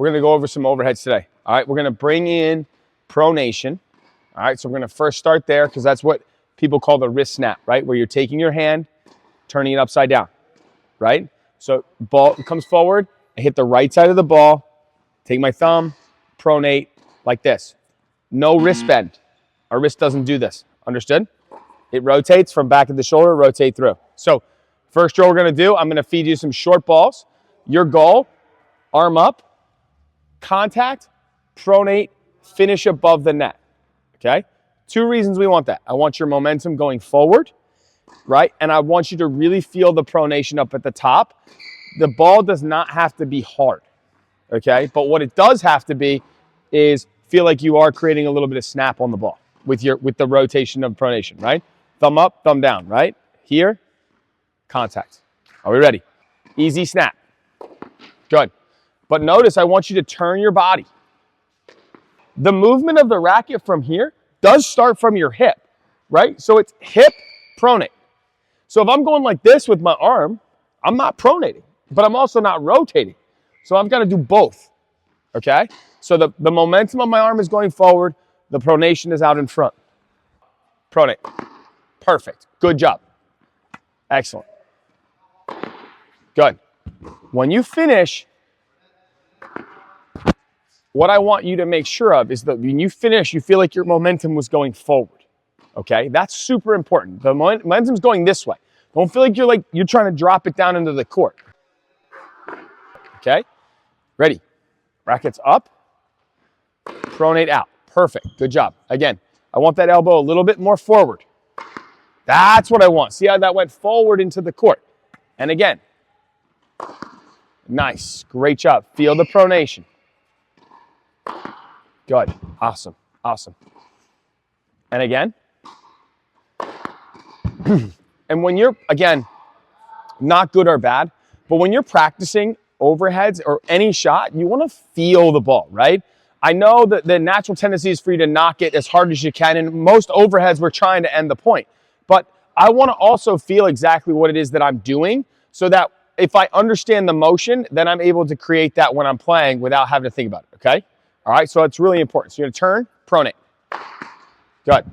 we're going to go over some overheads today. All right, we're going to bring in pronation. All right, so we're going to first start there because that's what people call the wrist snap, right? Where you're taking your hand, turning it upside down, right? So ball comes forward, I hit the right side of the ball, take my thumb, pronate like this. No wrist bend. Our wrist doesn't do this. Understood? It rotates from back of the shoulder, rotate through. So first drill we're going to do, I'm going to feed you some short balls. Your goal, arm up, contact, pronate, finish above the net. Okay? 2 reasons we want that. I want your momentum going forward, right? And I want you to really feel the pronation up at the top. The ball does not have to be hard, okay? But what it does have to be is feel like you are creating a little bit of snap on the ball with the rotation of pronation, right? Thumb up, thumb down, right? Here, contact. Are we ready? Easy snap. Good. But notice I want you to turn your body. The movement of the racket from here does start from your hip, right? So it's hip, pronate. So if I'm going like this with my arm, I'm not pronating, but I'm also not rotating. So I've got to do both, okay? So the momentum of my arm is going forward. The pronation is out in front. Pronate. Perfect. Good job. Excellent. Good. When you finish, what I want you to make sure of is that when you finish, you feel like your momentum was going forward, okay? That's super important. The momentum's going this way. Don't feel like you're trying to drop it down into the court. Okay? Ready. Rackets up. Pronate out. Perfect. Good job. Again, I want that elbow a little bit more forward. That's what I want. See how that went forward into the court. And again. Nice. Great job. Feel the pronation. Good. Awesome. Awesome. And again. And when you're, again, not good or bad, but when you're practicing overheads or any shot, you want to feel the ball, right? I know that the natural tendency is for you to knock it as hard as you can, and most overheads we're trying to end the point. But I want to also feel exactly what it is that I'm doing so that if I understand the motion, then I'm able to create that when I'm playing without having to think about it, okay? All right, so it's really important. So you're going to turn, pronate. Good.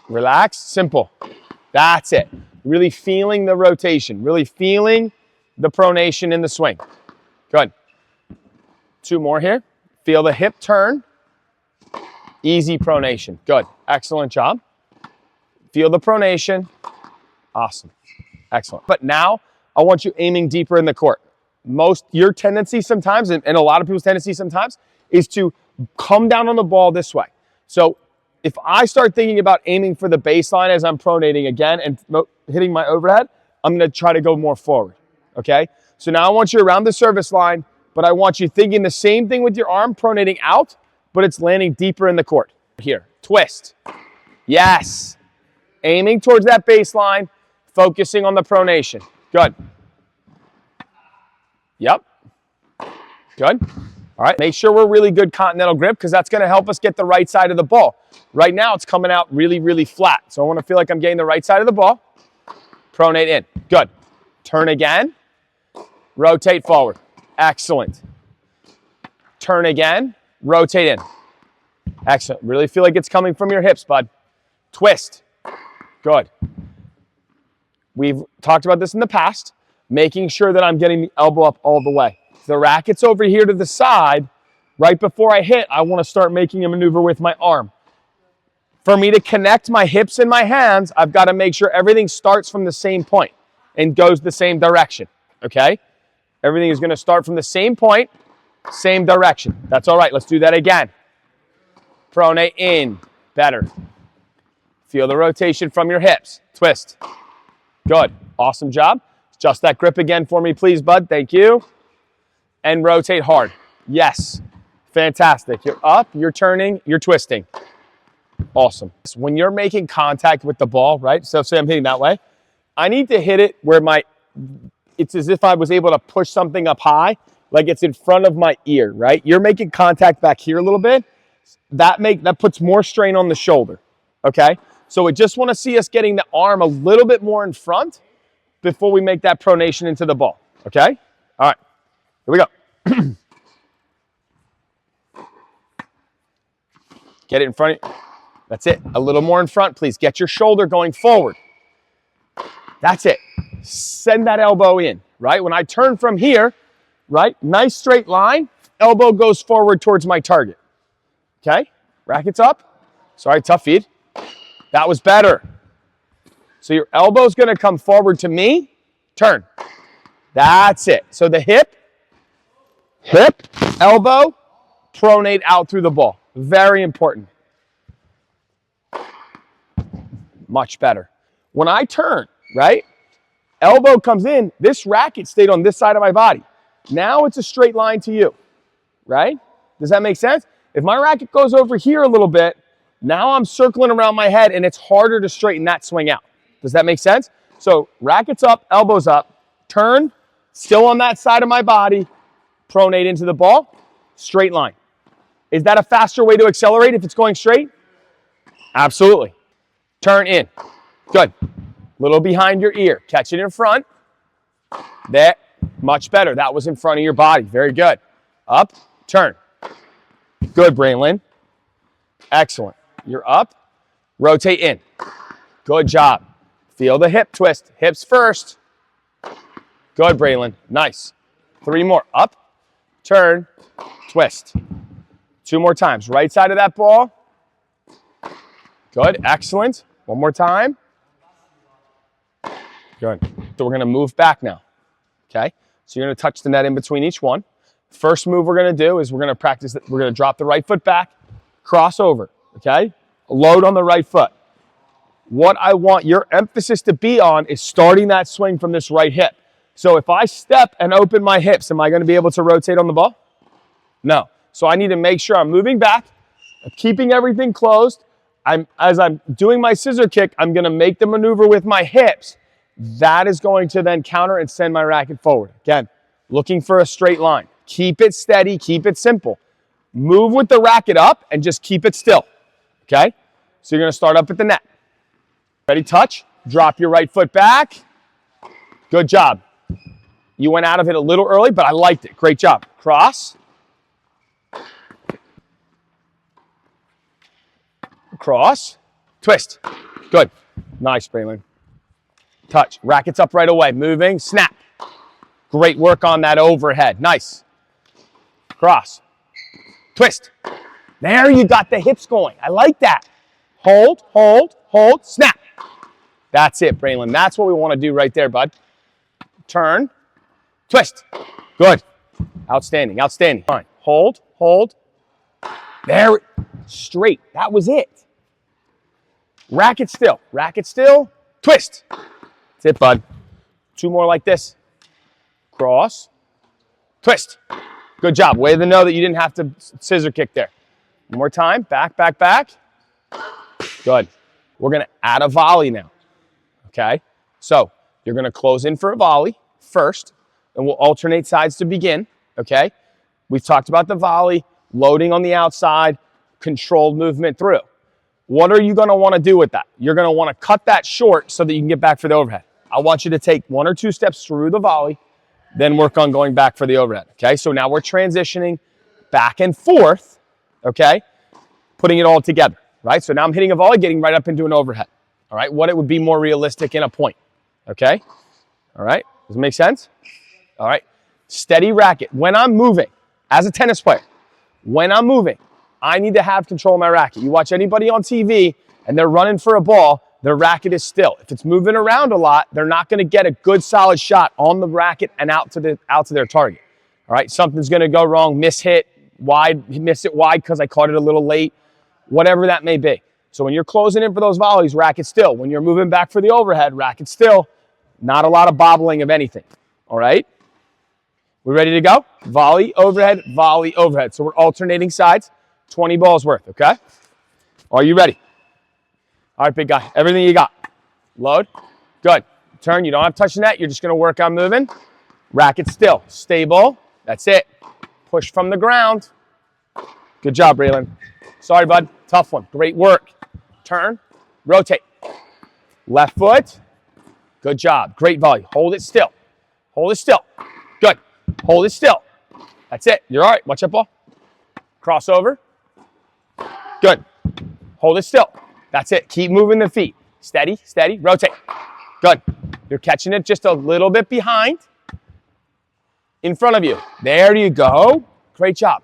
Relax, simple. That's it. Really feeling the rotation, really feeling the pronation in the swing. Good. 2 more here. Feel the hip turn. Easy pronation. Good. Excellent job. Feel the pronation. Awesome. Excellent. But now I want you aiming deeper in the court. Your tendency sometimes, and a lot of people's tendency sometimes, is to come down on the ball this way. So if I start thinking about aiming for the baseline as I'm pronating again and hitting my overhead, I'm going to try to go more forward, okay? So now I want you around the service line, but I want you thinking the same thing with your arm, pronating out, but it's landing deeper in the court. Here, twist. Yes. Aiming towards that baseline, focusing on the pronation. Good. Yep. Good. All right, make sure we're really good continental grip because that's going to help us get the right side of the ball. Right now, it's coming out really, really flat. So I want to feel like I'm getting the right side of the ball. Pronate in. Good. Turn again. Rotate forward. Excellent. Turn again. Rotate in. Excellent. Really feel like it's coming from your hips, bud. Twist. Good. We've talked about this in the past, making sure that I'm getting the elbow up all the way. The racket's over here to the side. Right before I hit, I want to start making a maneuver with my arm. For me to connect my hips and my hands, I've got to make sure everything starts from the same point and goes the same direction, okay? Everything is going to start from the same point, same direction. That's all right. Let's do that again. Pronate in. Better. Feel the rotation from your hips. Twist. Good. Awesome job. Adjust that grip again for me, please, bud. Thank you. And rotate hard. Yes. Fantastic. You're up, you're turning, you're twisting. Awesome. When you're making contact with the ball, right? So say I'm hitting that way. I need to hit it where it's as if I was able to push something up high, like it's in front of my ear, right? You're making contact back here a little bit. That puts more strain on the shoulder, okay? So we just want to see us getting the arm a little bit more in front before we make that pronation into the ball, okay? All right. Here we go. Get it in front of you. That's it. A little more in front, please. Get your shoulder going forward. That's it. Send that elbow in, right? When I turn from here, right? Nice straight line. Elbow goes forward towards my target. Okay? Rackets up. Sorry, tough feed. That was better. So your elbow's going to come forward to me. Turn. That's it. So the hip, elbow, pronate out through the ball. Very important. Much better. When I turn, right, elbow comes in, this racket stayed on this side of my body. Now it's a straight line to you, right? Does that make sense? If my racket goes over here a little bit, now I'm circling around my head and it's harder to straighten that swing out. Does that make sense? So rackets up, elbows up, turn, still on that side of my body, pronate into the ball, straight line. Is that a faster way to accelerate if it's going straight? Absolutely. Turn in. Good. Little behind your ear. Catch it in front. There. Much better. That was in front of your body. Very good. Up. Turn. Good, Braylon. Excellent. You're up. Rotate in. Good job. Feel the hip twist. Hips first. Good, Braylon. Nice. 3 more. Up. Turn. Twist. 2 more times. Right side of that ball. Good. Excellent. 1 more time. Good. So we're going to move back now. Okay? So you're going to touch the net in between each one. First move we're going to do is we're going to practice, we're going to drop the right foot back, cross over. Okay? Load on the right foot. What I want your emphasis to be on is starting that swing from this right hip. So if I step and open my hips, am I going to be able to rotate on the ball? No. So I need to make sure I'm moving back, keeping everything closed. As I'm doing my scissor kick, I'm going to make the maneuver with my hips. That is going to then counter and send my racket forward. Again, looking for a straight line. Keep it steady. Keep it simple. Move with the racket up and just keep it still. Okay? So you're going to start up at the net. Ready? Touch. Drop your right foot back. Good job. You went out of it a little early, but I liked it. Great job. Cross. Cross. Twist. Good. Nice, Braylon. Touch. Rackets up right away. Moving. Snap. Great work on that overhead. Nice. Cross. Twist. There you got the hips going. I like that. Hold, hold, hold, snap. That's it, Braylon. That's what we want to do right there, bud. Turn. Twist. Good. Outstanding, outstanding. Fine. Hold, hold. There. Straight. That was it. Racket still. Racket still. Twist. That's it, bud. 2 more like this. Cross. Twist. Good job. Way to know that you didn't have to scissor kick there. 1 more time. Back, back, back. Good. We're going to add a volley now. Okay? So you're going to close in for a volley first, and we'll alternate sides to begin. Okay? We've talked about the volley, loading on the outside, controlled movement through. What are you going to want to do with that? You're going to want to cut that short so that you can get back for the overhead. I want you to take 1 or 2 steps through the volley, then work on going back for the overhead. Okay? So now we're transitioning back and forth. Okay? Putting it all together. Right? So now I'm hitting a volley, getting right up into an overhead. All right? What it would be more realistic in a point. Okay? All right? Does it make sense? All right? Steady racket. When I'm moving, as a tennis player, when I'm moving, I need to have control of my racket. You watch anybody on TV and they're running for a ball, their racket is still. If it's moving around a lot, they're not going to get a good solid shot on the racket and out to their target. All right? Something's going to go wrong, miss it wide because I caught it a little late. Whatever that may be. So when you're closing in for those volleys, racket still. When you're moving back for the overhead, racket still. Not a lot of bobbling of anything. All right? We ready to go? Volley, overhead, volley, overhead. So we're alternating sides. 20 balls worth, okay? Are you ready? All right, big guy. Everything you got. Load. Good. Turn. You don't have to touch the net. You're just going to work on moving. Racket still. Stable. That's it. Push from the ground. Good job, Braylon. Sorry, bud. Tough one. Great work. Turn. Rotate. Left foot. Good job. Great volley. Hold it still. Hold it still. Good. Hold it still. That's it. You're all right. Watch that ball. Crossover. Good. Hold it still. That's it. Keep moving the feet. Steady, steady. Rotate. Good. You're catching it just a little bit behind. In front of you. There you go. Great job.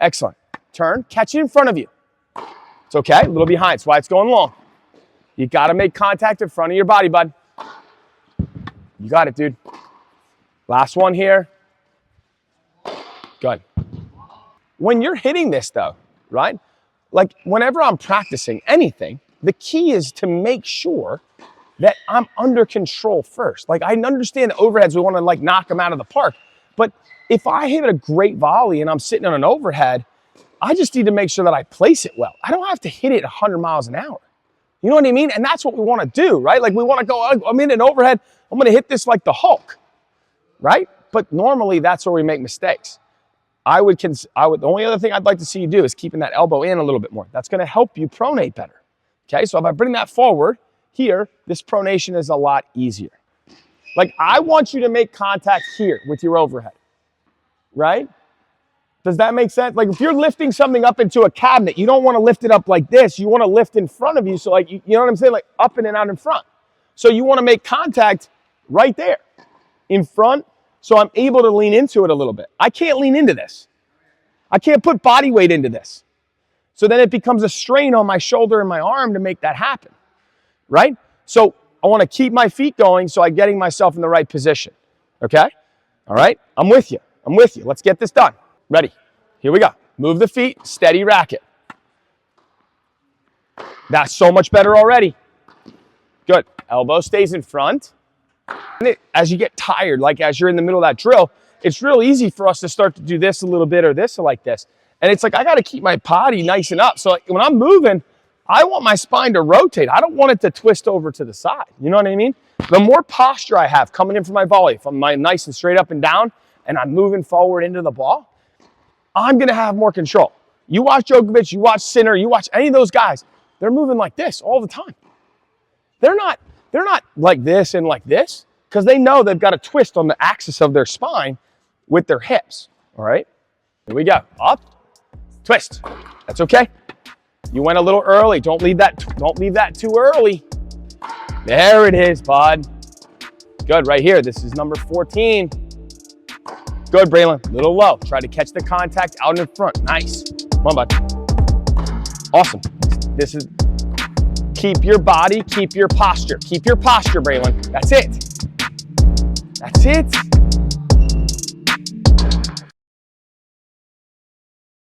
Excellent. Turn. Catch it in front of you. It's okay. A little behind. That's why it's going long. You got to make contact in front of your body, bud. You got it, dude. Last one here. Good. When you're hitting this, though, right? Like, whenever I'm practicing anything, the key is to make sure that I'm under control first. Like, I understand the overheads, we want to, like, knock them out of the park. But if I hit a great volley and I'm sitting on an overhead, I just need to make sure that I place it well. I don't have to hit it 100 miles an hour. You know what I mean? And that's what we want to do, right? Like, we want to go, I'm in an overhead, I'm going to hit this like the Hulk, right? But normally that's where we make mistakes. The only other thing I'd like to see you do is keeping that elbow in a little bit more. That's going to help you pronate better. Okay, so if I bring that forward here, this pronation is a lot easier. Like, I want you to make contact here with your overhead, right? Does that make sense? Like, if you're lifting something up into a cabinet, you don't want to lift it up like this. You want to lift in front of you. So, like, you know what I'm saying? Like, up and out in front. So you want to make contact right there in front. So I'm able to lean into it a little bit. I can't lean into this. I can't put body weight into this. So then it becomes a strain on my shoulder and my arm to make that happen, right? So I want to keep my feet going so I'm getting myself in the right position, okay? All right, I'm with you. I'm with you. Let's get this done. Ready? Here we go. Move the feet, steady racket. That's so much better already. Good. Elbow stays in front. And as you get tired, like as you're in the middle of that drill, it's real easy for us to start to do this a little bit or this or like this. And it's like, I got to keep my body nice and up. So like, when I'm moving, I want my spine to rotate. I don't want it to twist over to the side. You know what I mean? The more posture I have coming in for my volley, if I'm nice and straight up and down, and I'm moving forward into the ball, I'm going to have more control. You watch Djokovic, you watch Sinner, you watch any of those guys, they're moving like this all the time. They're not like this and like this, because they know they've got a twist on the axis of their spine with their hips, all right? Here we go. Up, twist. That's okay. You went a little early. Don't leave that too early. There it is, bud. Good, right here. This is number 14. Good, Braylon. Little low. Try to catch the contact out in front. Nice. Come on, bud. Awesome. This is, keep your body, keep your posture. Keep your posture, Braylon. That's it. That's it.